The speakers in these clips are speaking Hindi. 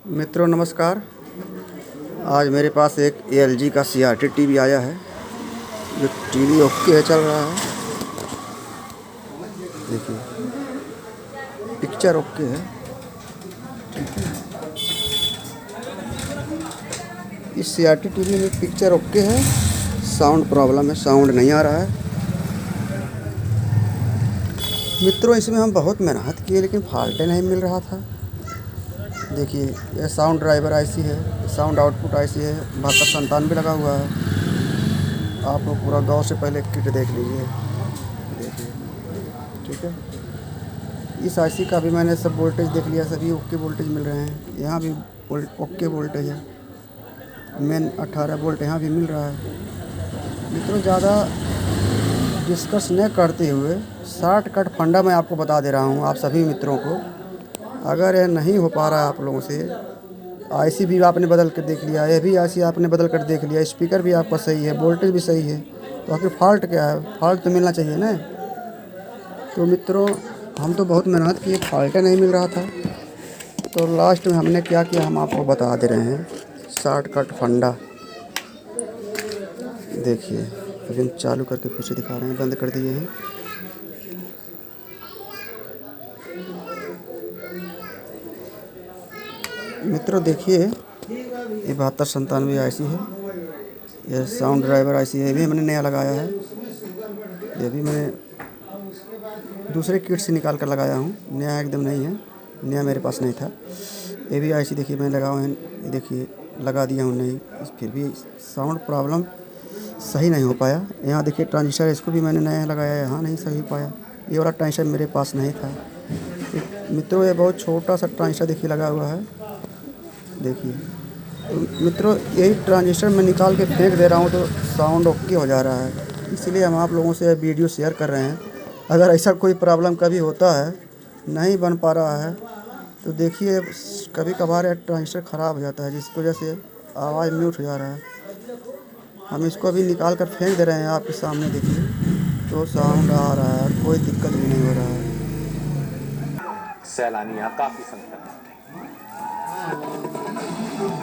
मित्रों नमस्कार। आज मेरे पास एक LG का CRT टीवी आया है। जो टीवी ओके है, चल रहा है। देखिए पिक्चर ओके है। इस CRT टीवी में पिक्चर ओके है, साउंड प्रॉब्लम है, साउंड नहीं आ रहा है। मित्रों इसमें हम बहुत मेहनत किए लेकिन फॉल्ट नहीं मिल रहा था। देखिए यह साउंड ड्राइवर IC है, साउंड आउटपुट IC है, 7297 लगा हुआ है। आप लोग पूरा गौर से पहले किट देख लीजिए। देखिए ठीक है। इस IC का भी मैंने सब वोल्टेज देख लिया, सभी ओके वोल्टेज मिल रहे हैं। यहाँ भी ओके वोल्टेज है, मेन 18 वोल्ट यहाँ भी मिल रहा है। मित्रों ज़्यादा डिस्कस न करते हुए शॉर्टकट फंडा मैं आपको बता दे रहा हूँ आप सभी मित्रों को। अगर यह नहीं हो पा रहा है आप लोगों से, IC भी आपने बदल कर देख लिया, यह भी IC आपने बदल कर देख लिया, स्पीकर भी आपका सही है, वोल्टेज भी सही है, तो आखिर फॉल्ट क्या है? फॉल्ट तो मिलना चाहिए ना। तो मित्रों हम तो बहुत मेहनत किए, फॉल्ट नहीं मिल रहा था। तो लास्ट में हमने क्या किया हम आपको बता दे रहे हैं, शॉर्टकट फंडा। देखिए अभी हम चालू करके फिर से दिखा रहे हैं, बंद कर दिए हैं। मित्रों देखिए ये 7297 IC है, यह साउंड ड्राइवर IC है, ये भी मैंने नया लगाया है। ये भी मैंने दूसरे किट से निकाल कर लगाया हूँ, नया एकदम नहीं है, नया मेरे पास नहीं था। ये भी IC देखिए मैं लगाया है, ये देखिए लगा दिया हूँ नहीं, फिर भी साउंड प्रॉब्लम सही नहीं हो पाया। यहाँ देखिए ट्रांजिस्टर, इसको भी मैंने नया लगाया है, यहाँ नहीं सही हो पाया। ये वाला ट्रांजिस्टर मेरे पास नहीं था। मित्रों ये बहुत छोटा सा ट्रांजिस्टर देखिए लगा हुआ है। देखिए तो मित्रों यही ट्रांजिस्टर मैं निकाल के फेंक दे रहा हूँ तो साउंड ओके हो जा रहा है। इसलिए हम आप लोगों से वीडियो शेयर कर रहे हैं। अगर ऐसा कोई प्रॉब्लम कभी होता है, नहीं बन पा रहा है, तो देखिए कभी कभार ट्रांजिस्टर ख़राब हो जाता है, जिसकी वजह से आवाज़ म्यूट हो जा रहा है। हम इसको अभी निकाल कर फेंक दे रहे हैं आपके सामने। देखिए तो साउंड आ रहा है, कोई दिक्कत भी नहीं हो रहा है। सैलानी यहाँ काफी संख्या में।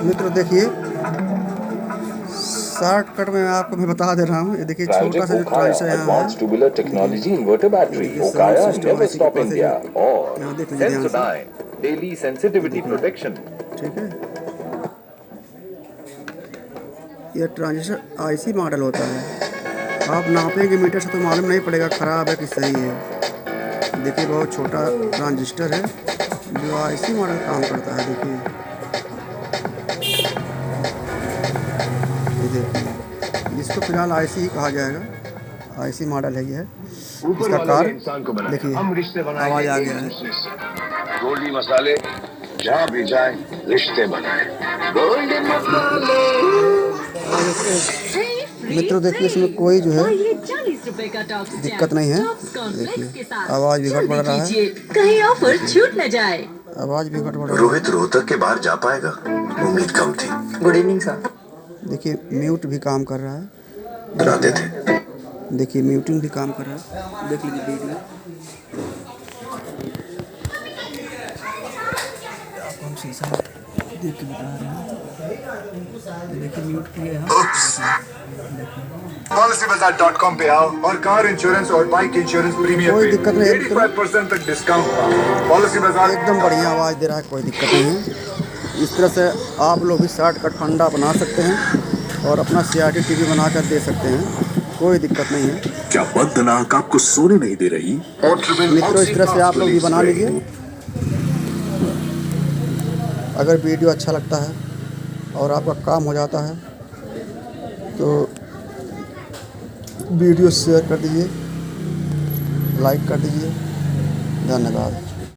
मित्रों देखिए शॉर्टकट में आपको मैं बता दे रहा हूँ। ये देखिए छोटा सा जो ट्रांजिस्टर यहाँ है, advance tubular technology inverter battery Okaya never stop India और यहाँ देख लीजिए ध्यान से। Daily sensitivity protection. ठीक है, यह ट्रांजिस्टर IC मॉडल होता है। आप नापेंगे मीटर से तो मालूम नहीं पड़ेगा ख़राब है कि सही है। देखिए बहुत छोटा ट्रांजिस्टर है जो IC मॉडल काम करता है। देखिए इसको फिलहाल IC ही कहा जाएगा, IC मॉडल है ये। इसका कार देखिए आवाज़ आ गया है। गोल्डी मसाले जहाँ भी जाए रिश्ते बनाए, गोल्डन मसाले। मित्रों देखिए इसमें कोई जो है दिक्कत नहीं है। देखिए आवाज़ भी घट बढ़ रहा है, कहीं ऑफर छूट न जाए। आवाज़ भी घट बढ़ रहा है। रोहित रोहतक के बाहर जा पाएगा, उम्मीद कम थी। Good evening sir. देखिए म्यूट भी काम कर रहा है। डराते थे। देखिए म्यूटिंग भी काम कर रहा है, देख लीजिए वीडियो। आपको हम शीशा देख के बता रहे हैं। देखिए म्यूट किया है। PolicyBazaar.com पे आओ और कार इंश्योरेंस और बाइक इंश्योरेंस प्रीमियम कोई दिक्कत नहीं है। 85% तक डिस्काउंट पाओ। पॉलिसी बाजार एकदम बढ़िया आवाज़ दे रहा है, कोई दिक्कत नहीं है। इस तरह से आप लोग भी शॉर्टकट फंडा बना सकते हैं और अपना CRT टीवी बना कर दे सकते हैं, कोई दिक्कत नहीं है। क्या बदनाक आपको सोने नहीं दे रही? मित्रों इस तरह से आप लोग भी बना लीजिए। अगर वीडियो अच्छा लगता है और आपका काम हो जाता है तो वीडियो शेयर कर दीजिए, लाइक कर दीजिए। धन्यवाद।